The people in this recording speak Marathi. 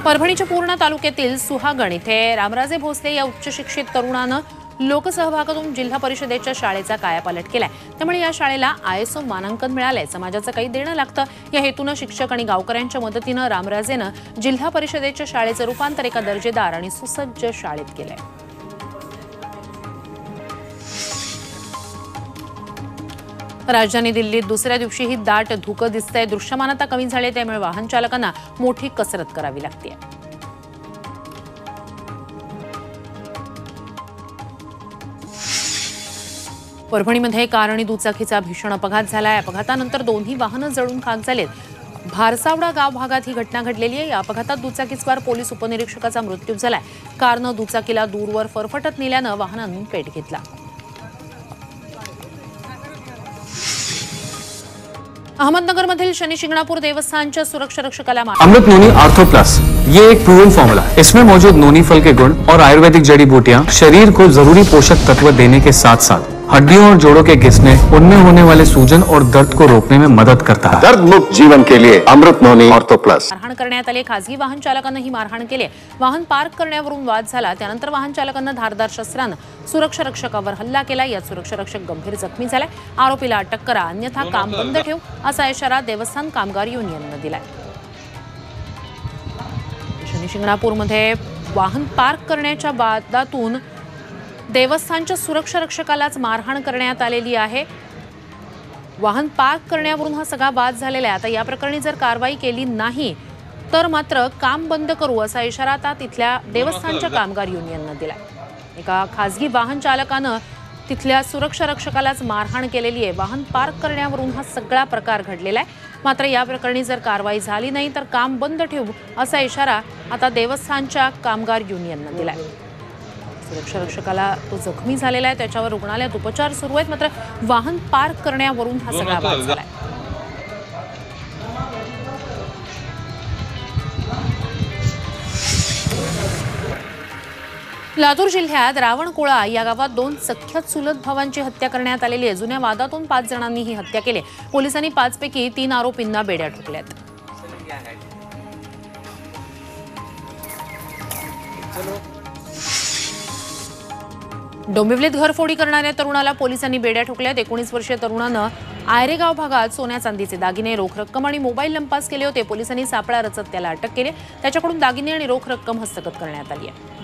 परभणीच्या पूर्णा तालुक्यातील सुहागण इथे रामराजे भोसले या उच्च शिक्षित तरुणानं लोकसहभागातून जिल्हा परिषदेच्या शाळेचा कायापालट केलाय। त्यामुळे या शाळेला ISO मानांकन मिळालंय। समाजाचं काही देणं लागतं या हेतूनं शिक्षक आणि गावकऱ्यांच्या मदतीनं रामराजेनं जिल्हा परिषदेच्या शाळेचं रूपांतर एका दर्जेदार आणि सुसज्ज शाळेत केलंय। राजधानी दिल्लीत दुसऱ्या दिवशीही दाट धुकं दिसतंय। दृश्यमानता कमी झाली त्यामुळे वाहन चालकांना मोठी कसरत करावी लागते। परभणीमध्ये कार आणि दुचाकीचा भीषण अपघात झालाय। अपघातानंतर दोन्ही वाहनं जळून खाक झालेत। भारसावडा गाव भागात ही घटना घडलेली आहे। या अपघातात दुचाकीस्वार पोलीस उपनिरीक्षकाचा मृत्यू झालाय। कारनं दुचाकीला दूरवर फरफटत नेल्यानं वाहनानं पेट घेतला। अहमदनगरमधील शनि शिंगणापूर देवस्थानच्या सुरक्षा रक्षकाला अमृत नोनी आर्थो प्लस ये एक प्रूवन फॉर्मूला है। इसमें मौजूद नोनी फल के गुण और आयुर्वेदिक जड़ी बूटियां शरीर को जरूरी पोषक तत्व देने के साथ साथ हड्डियों और जोड़ों के घिसने, उनमें होने वाले सूजन और दर्द को रोकने में मदद करता है। दर्द मुक्त जीवन के लिए अमृत नोनी आर्थो प्लस। मारहाण करण्यात आली। खासगी वाहन चालकानं ही मारहाण केली। वाहन पार्क करण्यावरून वाद झाला। त्यानंतर वाहन चालकानं धारदार शस्त्रानं सुरक्षा रक्षकावर हल्ला केला। यात सुरक्षा रक्षक गंभीर जखमी झालाय। आरोपीला अटक करा अन्यथा काम बंद ठेव असा इशारा देवस्थान कामगार युनियननं दिलाय। शनि शिंगणापूरमध्ये वाहन पार्क करण्याच्या वादातून देवस्थानच्या सुरक्षा रक्षकालाच मारहाण करण्यात आलेली आहे। वाहन पार्क करण्यावरून हा सगळा वाद झालेला आहे। आता या प्रकरणी जर कारवाई केली नाही तर मात्र काम बंद करू असा इशारा आता तिथल्या देवस्थानच्या कामगार युनियननं दिलाय। एका खासगी वाहन चालकानं तिथल्या सुरक्षा रक्षकालाच मारहाण केलेली आहे। वाहन पार्क करण्यावरून हा सगळा प्रकार घडलेला आहे। मात्र या प्रकरणी जर कारवाई झाली नाही तर काम बंद ठेवू असा इशारा आता देवस्थानच्या कामगार युनियननं दिलाय। सुरक्षा रक्षकाला तो जखमी झालेला आहे। त्याच्यावर रुग्णालयात उपचार सुरू आहेत। मात्र वाहन पार्क करण्यावरून हा सगळा वाद झालाय। लातूर जिल्ह्यात रावणकोळा या गावात 2 सख्ख्या चुलत भावांची हत्या करण्यात आलेली आहे। जुन्या वादातून 5 जणांनी ही हत्या केली। पोलिसांनी 5 पैकी 3 आरोपींना बेड्या ठोकल्यात। डोंबिवलीत घरफोडी करणाऱ्या तरुणाला पोलिसांनी बेड्या ठोकल्यात। 19 वर्षीय तरुणानं आयरेगाव भागात सोन्या चांदीचे दागिने, रोख रक्कम आणि मोबाईल लंपास केले होते। पोलिसांनी सापळा रचत त्याला अटक केली। त्याच्याकडून दागिने आणि रोख रक्कम हस्तगत करण्यात आली आहे।